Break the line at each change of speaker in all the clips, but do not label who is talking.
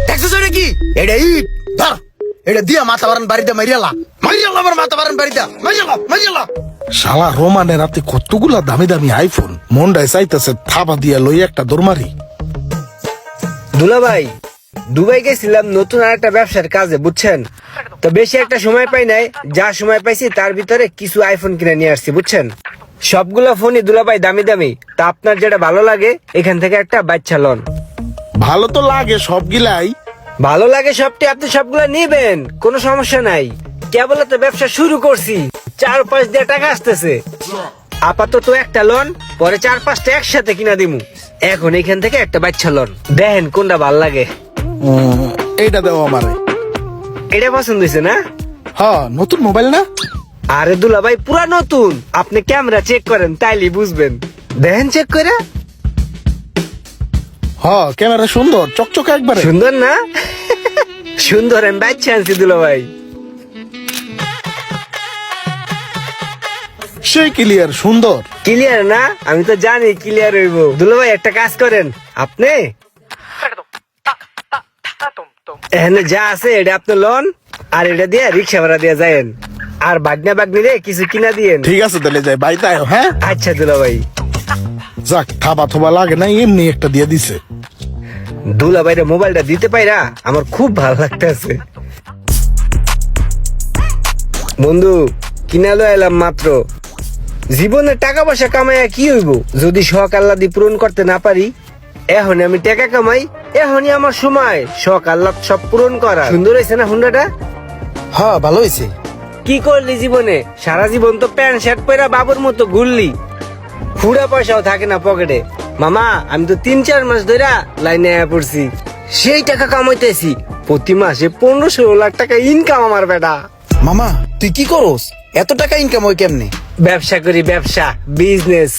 দেখছিস এটা কি? এটা ইট ধর, এটা দিয়া মাথা বারান বাড়িতে মারিয়ালা আমার মাথা বারান বাড়িতে মারিয়ালা।
শালা রোমানের হাতে কতগুলা দামি দামি আইফোন, মনটাই চাইতেছে থাবা দিয়া লই একটা দৌড়মারি।
দুলা ভাই, দুবাই গেছিলাম নতুন আর একটা ব্যবসার কাজে, বুঝছেন? তো বেশি একটা সময় পাই নাই, যা সময় পাইছি তার ভিতরে কিছু আইফোন কিনে নিয়ে আসছি, বুঝছেন? সবগুলো ফোনই দুলা ভাই দামি দামি। তা আপনার যেটা ভালো লাগে এখান থেকে একটা বাচ্চা লন।
ভালো তো লাগে সবগিলাই।
ভালো লাগে সবটি, আপনি সবগুলো নিবেন, কোনো সমস্যা নাই। কেবল তো ব্যবসা শুরু করছি, 4-5 দিয়ে টাকা আসতেছে। আপাতত একটা লোন, পরে 4-5টা একসাথে কিনা দিমু। এখন এখান থেকে একটা বাচ্চা লোন দেখেন কোনটা ভাল লাগে।
এইটা দেও আমারে।
এটা পছন্দ হয়েছে না?
হ্যাঁ, নতুন মোবাইল না?
আরে দুলা ভাই, পুরা নতুন। আপনি ক্যামেরা চেক করেন, তাইলে বুঝবেন। দেখেন চেক করে।
হ্যাঁ, ক্যামেরা সুন্দর, চকচকে একবারে।
সুন্দর না? সুন্দর, আমি বাচ্চা আনছি দুলা ভাই।
সেই ক্লিয়ার, সুন্দর।
ক্লিয়ার না? আমি তো জানি ক্লিয়ার হইব। দুলা ভাই একটা কাজ করেন, আপনি এখানে যা আছে এটা আপনি লন, আর এটা দিয়ে রিক্সা ভাড়া দিয়ে যায়েন। আর বাগনা বাগনি রে কিছু কিনা দিয়েন।
ঠিক আছে, তাহলে যাই বাইতে আয়। হ্যাঁ
আচ্ছা দুলা ভাই।
যাক, থাবা থবা লাগে না, এমনি একটা দিয়ে দিছে।
দুলা ভাইরে মোবাইলটা দিতে পাইরা আমার খুব ভালো লাগতেছে। বন্ধু, কিনালো এলাম মাত্র। জীবনে টাকা পয়সা কামাইয়া কি হইব যদি শখ আল্লাদি পূরণ করতে না পারি? এখন আমি টাকা কামাই, এখনই আমার সময় শখ আল্লাহ সব পূরণ করা। সুন্দর হয়েছে না হুন্ডাটা?
হ্যাঁ, ভালো হয়েছে।
কি করলি জীবনে? সারা জীবন তো প্যান্ট শার্ট পরা বাবুর মতো ঘুরলি, ফুড়া পয়সাও থাকে না পকেটে। মামা, আমি তো 3-4 মাস ধরে লাইনে পড়ছি, সেই টাকা কামাইতেছি। প্রতি মাসে 15-16 লাখ টাকা ইনকাম আমার বেটা।
মামা, তুই কি করস? এত টাকা ইনকাম হয় কেমনে?
ব্যবসা করি, ব্যবসা, বিজনেস।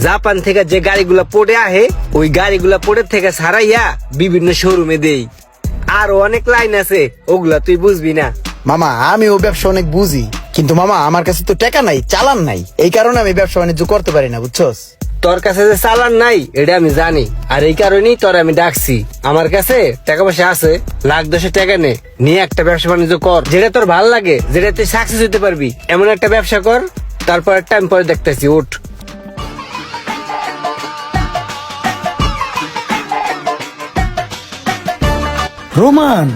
জাপান থেকে যে গাড়িগুলা পড়ে আহে, ওই গাড়িগুলা পড়ে থেকে সারাইয়া বিভিন্ন শোরুমে দেই। আর অনেক লাইন আছে, ওগুলা তুই বুঝবি না।
মামা, আমি ও ব্যবসা অনেক বুঝি, কিন্তু মামা আমার কাছে তো টাকা নাই, চালান নাই, এই কারণে আমি ব্যবসা বাণিজ্য করতে পারি না, বুঝছস?
তোর কাছে যে চালান নাই এটা আমি জানি, আর এই কারণেই তোর আমি ডাকছি। আমার কাছে টাকা পয়সা আছে, 1,10,000 টাকা নিয়ে একটা ব্যবসা বাণিজ্য কর, যেটা তোর ভাল লাগে, যেটা তুই সাকসেস হতে পারবি, এমন একটা ব্যবসা কর। তারপর টাইম পরে দেখতেছি, উঠ।
রোমান,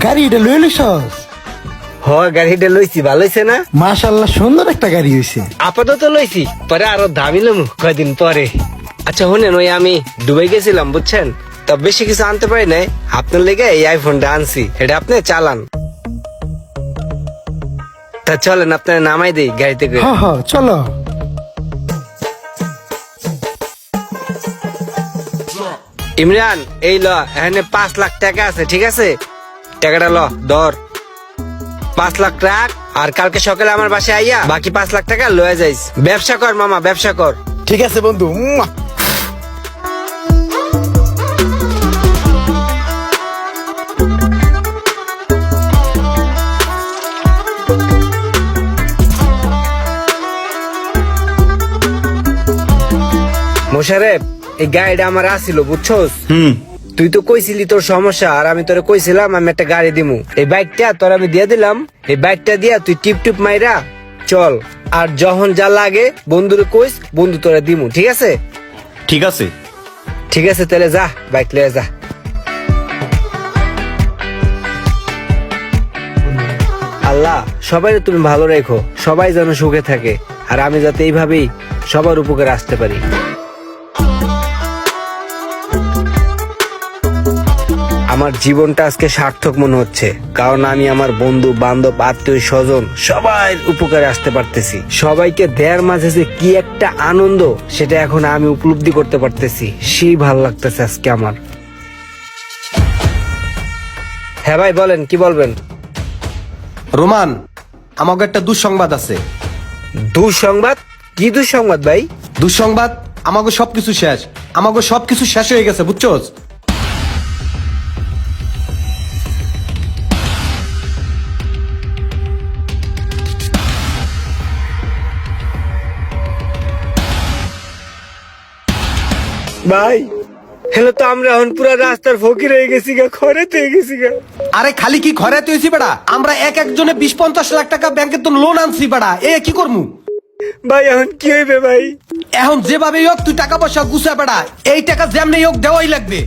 গাড়ি এটা লয়ে লইছস?
হ, গাড়িটা লইছি, ভালো হয়েছে না?
মাশাআল্লাহ, সুন্দর একটা গাড়ি হইছে।
আপাতত লইছি, পরে আরো দামি লমু কয়দিন পরে। আচ্ছা শুনেন, ওই আমি দুবাই গেছিলাম, বুঝছেন? তা বেশি কিছু আনতে পারি নাই, আপনার লেগে এই আইফোনটা আনছি, এটা আপনি চালান। তা চলেন আপনার নামাই দেই গাড়িতে করে।
হ্যাঁ হ্যাঁ, চলো।
ইমরান, এই ল, এখানে 5 লাখ টাকা আছে, ঠিক আছে? টাকাটা ল, ধর। 5 লাখ রাখ, আর কালকে সকালে আমার বাসায় আইয়া বাকি 5 লাখ টাকা লয়ে যাইস। ব্যবসা কর মামা, ব্যবসা কর।
ঠিক আছে বন্ধু।
মোশারেফ, এই গাড়িটা আমার আসিল, বুঝছস? তুই তো কইছিলি তোর সমস্যা, আর আমি তোরে কইছিলাম আমি একটা গাড়ি দিমু। এই বাইকটা তোর আমি দিয়ে দিলাম, এই বাইকটা দিয়া তুই টিপ টিপ মাইরা চল। আর যখন যা লাগে বন্ধুরে কইস, বন্ধু তোরে দিমু, ঠিক আছে?
ঠিক আছে।
ঠিক আছে, তাহলে যা, বাইক লয়ে যা। আল্লাহ সবাই তুমি ভালো রেখো, সবাই যেন সুখে থাকে, আর আমি যাতে এইভাবেই সবার উপকারে আসতে পারি। আমার জীবনটা আজকে সার্থক মনে হচ্ছে, কারণ আমি আমার বন্ধু বান্ধব আত্মীয় স্বজন সবাই উপকারে আসতে পারতেছি। সবাইকে দেয়ার মাঝে যে কি একটা আনন্দ, সেটা এখন আমি উপলব্ধি করতে পারতেছি। সেই ভালো লাগতেছে আজকে আমার। হ্যাঁ ভাই, বলেন, কি বলবেন?
রোমান, আমাকে একটা দুঃসংবাদ আছে।
দুঃসংবাদ? কি দুঃসংবাদ ভাই?
দুঃসংবাদ, আমাকে সবকিছু শেষ। আমাকে সবকিছু শেষ হয়ে গেছে, বুঝছস?
ভাই হ্যালো, তো আমরা এখন পুরো রাস্তার ফকির হয়ে গেছি গা, খরে হয়ে গেছি গা।
আরে খালি কি ঘরে তুইছি বেড়া, আমরা এক একজনে 20-50 লাখ টাকা ব্যাংকে তো লোন আনছি বেড়া, এ কি করমু?
ভাই এখন কি হইবে ভাই?
এখন যেভাবে হোক তুই টাকা পয়সা গুছা বেড়া, এই টাকা যেমনি হোক দেওয়াই লাগবে।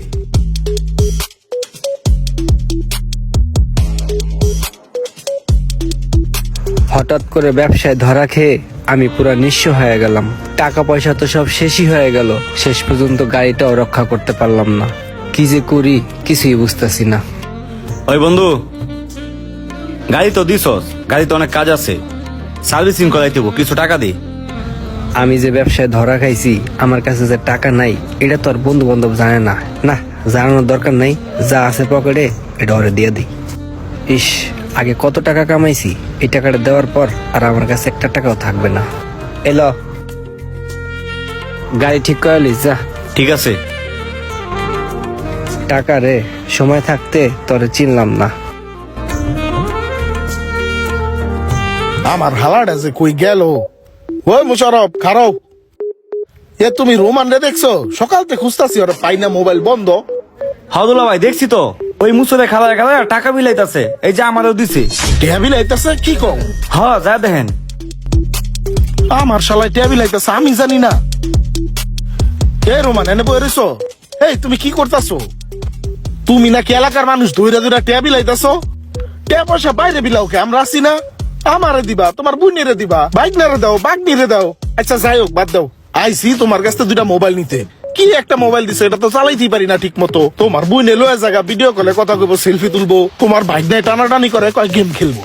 হঠাৎ করে ব্যবসায় ধরা খেয়ে আমি পুরা নিঃস্ব হয়ে গেলাম। টাকা পয়সা তো সব শেষই হয়ে গেল, শেষ পর্যন্ত গাড়িটাও রক্ষা করতে পারলাম না। কি যে করি কিছুই বুঝতেছি না।
ওই বন্ধু, গাড়ি তো দিছস, গাড়িতে অনেক কাজ আছে, সার্ভিসিং করাই দেবো, কিছু টাকা দি।
আমি যে ব্যবসায় ধরা খাইছি, আমার কাছে যে টাকা নাই এটা তো আর বন্ধু বান্ধব জানে না। না, জানানোর দরকার নাই, যা আছে পকেটে এটা ওরে দিয়ে দিই। ইস, আগে কত টাকা কামাইছি, এই টাকাটা দেওয়ার পর আর আমার কাছে একটা টাকাও থাকবে না। এলো, গাড়ি ঠিক করে লিস যা।
ঠিক আছে।
টাকা রে, সময় থাকতে তোরে চিনলাম না।
আমার হালাটা যে কই গেল। ওই মুশারফ খারো, এ তুমি রোমান রে দেখছো? সকাল থেকে খুঁজতাছি, ওরা পাই না, মোবাইল বন্ধ।
হাউদুল্লাহ ভাই, দেখছি তো ওই মুসুরে খালায় খালায় টাকা বিলাইতাছে, এই যে আমারও দিছে।
টেবিল আইতাছে কি কম?
হ, যা দেখেন।
আমার শালায় টেবিল আইতাছে, আমি জানি না। এ রোমান, এনে বই রইছো? এই তুমি কি করতাছো? তুমি নাকি এলাকার মানুষ ধইরা ধইরা টেবিল আইতাছো? টাকা পয়সা বাইরে বিলাও কে? আমরা আছি না? আমারে দিবা, তোমার বুনিরে দিবা, বাইক নারে দাও, বাগ নিরে দাও। আচ্ছা যাই হোক, বাদ দাও। আইসি তোমার কাছ থেকে 2টা মোবাইল নিতে। কি একটা মোবাইল দিছো, এটা তো চালাইতেই পারি না ঠিক মতো। তোমার বুনে লয়ে জায়গা ভিডিও কলে কথা কইবো, সেলফি তুলবো, তোমার বাইক নিয়ে টানাটানি করে কয় গেম খেলবো।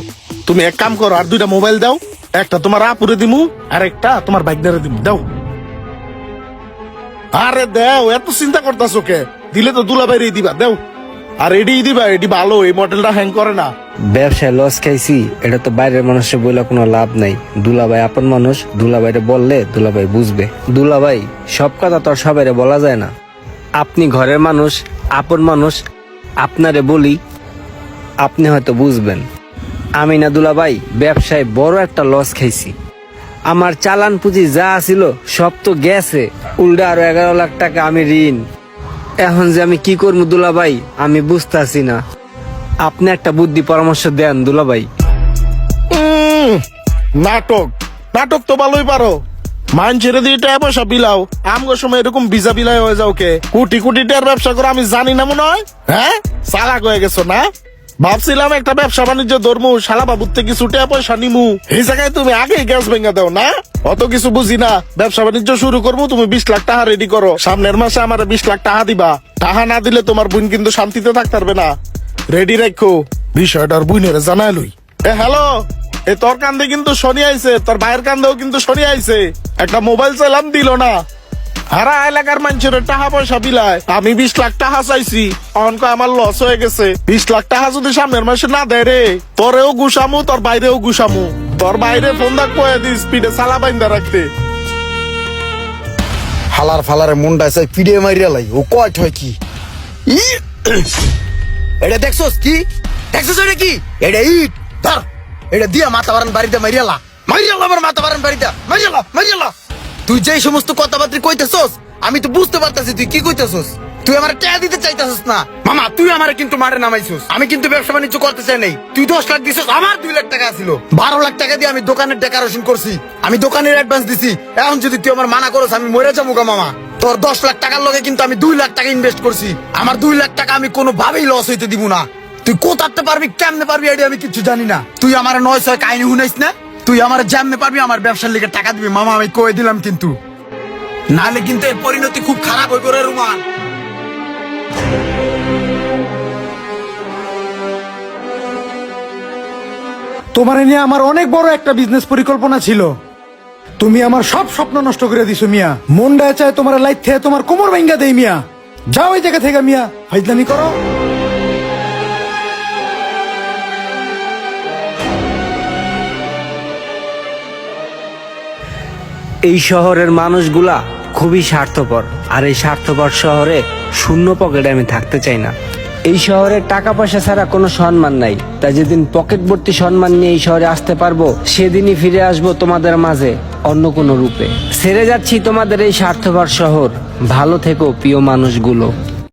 তুমি এক কাম করো, আর 2টা মোবাইল দাও, একটা তোমার আপুরে দিমু আর একটা তোমার বাইক নিয়ে দিমু, দাও। আরে দাও, এত চিন্তা করতাছো কে? দিলে তো দুলাভাইরে দিবা, দাও। আর এডি দিবা, এডি ভালো, এই মডেলটা হ্যাং করে না।
ব্যবসায় লস খাইছি, এটা তো বাইরের মানুষের বলে কোনো লাভ নাই। দুলাভাই আপন মানুষ, দুলাভাইরে বললে দুলাভাই বুঝবে। দুলাভাই, সব কথা তো আর সবাইরে বলা যায় না। আপনি ঘরের মানুষ, আপন মানুষ, আপনারে বলি, আপনি হয়তো বুঝবেন। আমি না দুলাভাই, ব্যবসায় বড় একটা লস খাইছি। আমার চালান পুঁজি যা ছিল সব তো গেছে, উল্টা আরো 11 লাখ টাকা আমি ঋণ। এখন যে আমি কি করবো দুলাভাই, আমি বুঝতেছি না। আপনি একটা বুদ্ধি পরামর্শ দেন দুলাভাই।
নাটক নাটক তো ভালোই পারো, মান ছেড়ে দিয়ে টাকা পয়সা বিলাও। আমগো সময় এরকম ভিজা বিলাই হয়ে যাও কে? কোটি কোটি টাকার ব্যবসা করে আমি জানি না মনে হয়? হ্যাঁ, চালাক হয়ে গেছো না? ভাবছিলাম একটা ব্যবসা বাণিজ্য ধর্মু, শালা বাবুর থেকে কিছু টাকা পয়সা নিমু, এই জায়গায় তুমি আগেই গ্যাস ভেঙে দাও না? অত কিছু বুঝি না, ব্যবসা বাণিজ্য শুরু করবো, তুমি 20 লাখ টাকা রেডি করো। সামনের মাসে আমার 20 লাখ টাকা দিবা। টাকা না দিলে তোমার বোন কিন্তু শান্তিতে থাকতে পারবে না। রেডি রাখো, বিষয়টার বোনের জানাই লই। এ হ্যালো, এ তোর কান্দে কিন্তু শনি আইছে, তোর ভাইয়ের কান্দেও কিন্তু শনি আইছে। একটা মোবাইল চাইলাম, দিল না। হারা এলাকার মানুষের টাকা পয়সা বিলায়, আমি 20 লাখ টাকা চাইছি, অনক আমার লস হয়ে গেছে। 20 লাখ টাকা যদি সামনের মাসে না দেয় রে, তোরেও গুসামু, তোর বাইরেও গুসামু। তোর বাইরে ফোন দাগ কয়ে দিস, স্পিডে চালা বাইন্দা রাখতে।
হালার ফালারে মুন্ডা চাই পিড়ে মারিয়া লাই, ও কয় হয় কি? এটা দেখছোস কি? দেখছোস এটা কি? এটা ইট ধর, এটা দিয়া মাথা বারান বাড়িতে মারিয়ালা, মারিয়ালা, আমার মাথা বারান বাড়িতে মারিয়ালা, মারিয়ালা। তুই যেই সমস্ত কথাবার্তা কইতেছস, আমি তো বুঝতে পারতাছি তুই কি কইতেছস। তুই আমার টাকা দিতে চাইতেছস না মামা, তুই আমার কিন্তু মাঠে নামাইছস। আমি কিন্তু ব্যবসা বাণিজ্য করতে চাই নাই। তুই 10 লাখ দিছস, আমার 2 লাখ টাকা ছিল। 12 লাখ টাকা দিয়ে আমি দোকানের ডেকোরেশন করছি, আমি দোকানের অ্যাডভান্স দিছি। এখন যদি তুই আমার মানা করস, আমি মরে যাবো গা মামা। তোর 10 লাখ টাকার লগে কিন্তু আমি 2 লাখ টাকা ইনভেস্ট করছি। আমার 2 লাখ টাকা আমি কোনোভাবেই লস হইতে দিব না। তুই কোথাতে পারবি, কেমনে পারবি, এটা আমি কিছু জানি না। তুই আমার 900 কাহিনী শুনাইস না। তুই আমার যেমনে পারবি আমার ব্যবসার লিগে টাকা দিবি মামা, আমি কয়ে দিলাম কিন্তু। নাহলে কিন্তু এর পরিণতি খুব খারাপ হয়ে করে রুমান।
তোমার নিয়ে আমার অনেক বড় একটা বিজনেস পরিকল্পনা ছিল, তুমি আমার সব স্বপ্ন নষ্ট করে দিছো মিয়া। মনটা চায় তোমার লাইট থেকে তোমার কোমর ভাঙ্গা দেই মিয়া। যাও এই জায়গা থেকে মিয়া, ফাইজলামি করো।
এই শহরের মানুষগুলা খুবই স্বার্থপর, আর এই স্বার্থপর শহরে শূন্য পকেটে আমি থাকতে চাই না। এই শহরে টাকা পয়সা ছাড়া কোনো সম্মান নাই, তাই যেদিন পকেট ভর্তি সম্মান নিয়ে এই শহরে আসতে পারবো সেদিনই ফিরে আসবো তোমাদের মাঝে অন্য কোনো রূপে। ছেড়ে যাচ্ছি তোমাদের এই স্বার্থপর শহর। ভালো থেকো প্রিয় মানুষগুলো।